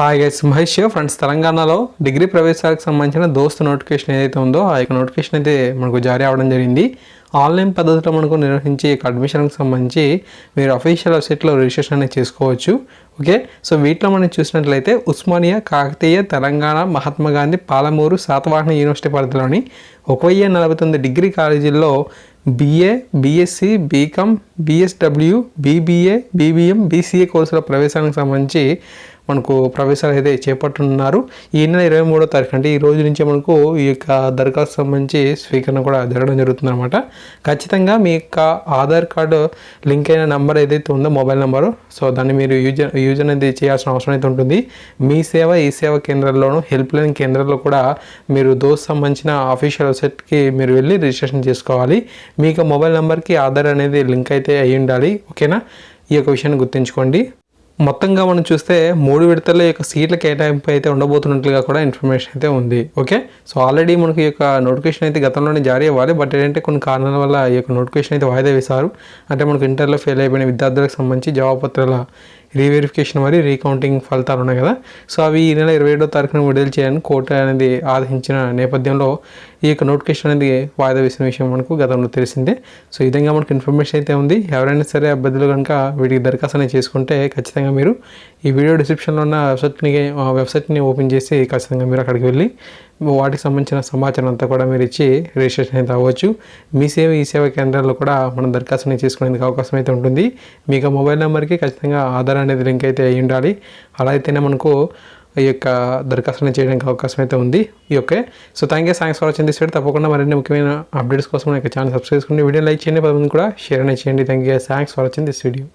Hi guys, Mahesh friends. తెలంగాణలో degree ప్రవేశాలకు సంబంధించిన దోస్తు నోటిఫికేషన్ ఏదైతే ఉందో ఆ యొక్క నోటిఫికేషన్ అయితే మనకు జారీ అవ్వడం జరిగింది. ఆన్లైన్ పద్ధతిలో మనకు నిర్వహించే అడ్మిషన్కి సంబంధించి మీరు అఫీషియల్ వెబ్సైట్లో రిజిస్ట్రేషన్ అనేది చేసుకోవచ్చు. ఓకే, సో వీటిలో మనం చూసినట్లయితే ఉస్మానియా, కాకతీయ, తెలంగాణ, మహాత్మా గాంధీ, పాలమూరు, శాతవాహన యూనివర్సిటీ పరిధిలోని 1049 డిగ్రీ కాలేజీల్లో BA, BSc, BCom, BSW, BBA, BBM, BCA కోర్సుల ప్రవేశానికి సంబంధించి మనకు ప్రవేశాలు అయితే చేపట్టున్నారు. ఈ నెల 23వ తారీఖు అంటే ఈ రోజు నుంచే మనకు ఈ యొక్క దరఖాస్తు సంబంధించి స్వీకరణ కూడా జరగడం జరుగుతుంది అనమాట. ఖచ్చితంగా మీ యొక్క ఆధార్ కార్డు లింక్ అయిన నెంబర్ ఏదైతే ఉందో మొబైల్ నెంబరు, సో దాన్ని మీరు యూజ్ అనేది చేయాల్సిన అవసరం అయితే ఉంటుంది. మీ సేవ ఈ సేవ కేంద్రాల్లోనూ హెల్ప్ లైన్ కేంద్రాల్లో కూడా మీరు దోస్త్ సంబంధించిన అఫీషియల్ వెబ్సైట్కి మీరు వెళ్ళి రిజిస్ట్రేషన్ చేసుకోవాలి. మీకు మొబైల్ నెంబర్కి ఆధార్ అనేది లింక్ అయితే అయ్యి ఉండాలి. ఓకేనా, ఈ యొక్క విషయాన్ని గుర్తుంచుకోండి. మొత్తంగా మనం చూస్తే 3 విడతల యొక్క సీట్ల కేటాయింపు అయితే ఉండబోతున్నట్లుగా కూడా ఇన్ఫర్మేషన్ అయితే ఉంది. ఓకే, సో ఆల్రెడీ మనకి ఈ యొక్క నోటిఫికేషన్ అయితే గతంలోనే జారీ అవ్వాలి. బట్ ఏంటంటే కొన్ని కారణాల వల్ల ఈ యొక్క నోటిఫికేషన్ అయితే వాయిదా వేశారు. అంటే మనకు ఇంటర్లో ఫెయిల్ అయిపోయిన విద్యార్థులకు సంబంధించి జవాబుపత్రాల రీవెరిఫికేషన్ మరి రీకౌంటింగ్ ఫలితాలు ఉన్నాయి కదా, సో అవి ఈ నెల 27వ తారీఖున విడుదల చేయాలని కోర్టు అనేది ఆదేశించిన నేపథ్యంలో ఈ యొక్క నోటిఫికేషన్ అనేది వాయిదా వేసిన విషయం మనకు గతంలో తెలిసిందే. సో ఈ విధంగా మనకు ఇన్ఫర్మేషన్ అయితే ఉంది. ఎవరైనా సరే అభ్యర్థులు కనుక వీటికి దరఖాస్తు అనేది చేసుకుంటే ఖచ్చితంగా మీరు ఈ వీడియో డిస్క్రిప్షన్లో ఉన్న వెబ్సైట్ని ఓపెన్ చేసి ఖచ్చితంగా మీరు అక్కడికి వెళ్ళి వాటికి సంబంధించిన సమాచారం అంతా కూడా మీరు ఇచ్చి రిజిస్ట్రేషన్ అయితే అవ్వచ్చు. మీ సేవ ఈ సేవ కేంద్రాల్లో కూడా మనం దరఖాస్తుని చేసుకునేందుకు అవకాశం అయితే ఉంటుంది. మీకు మొబైల్ నెంబర్కి ఖచ్చితంగా ఆధార్ అనేది లింక్ అయితే అయ్యి ఉండాలి. అలా అయితేనే మనకు ఈ యొక్క దరఖాస్తుని చేయడానికి అవకాశం అయితే ఉంది. Okay, so thanks for watching this video. తప్పకుండా మరిన్ని ముఖ్యమైన అప్డేట్స్ కోసం మన ఛానల్ సబ్స్క్రైబ్ చేసుకోండి. వీడియో లైక్ చేయండి, 10 మంది కూడా షేర్ అనేది చేయండి. Thanks for watching this video.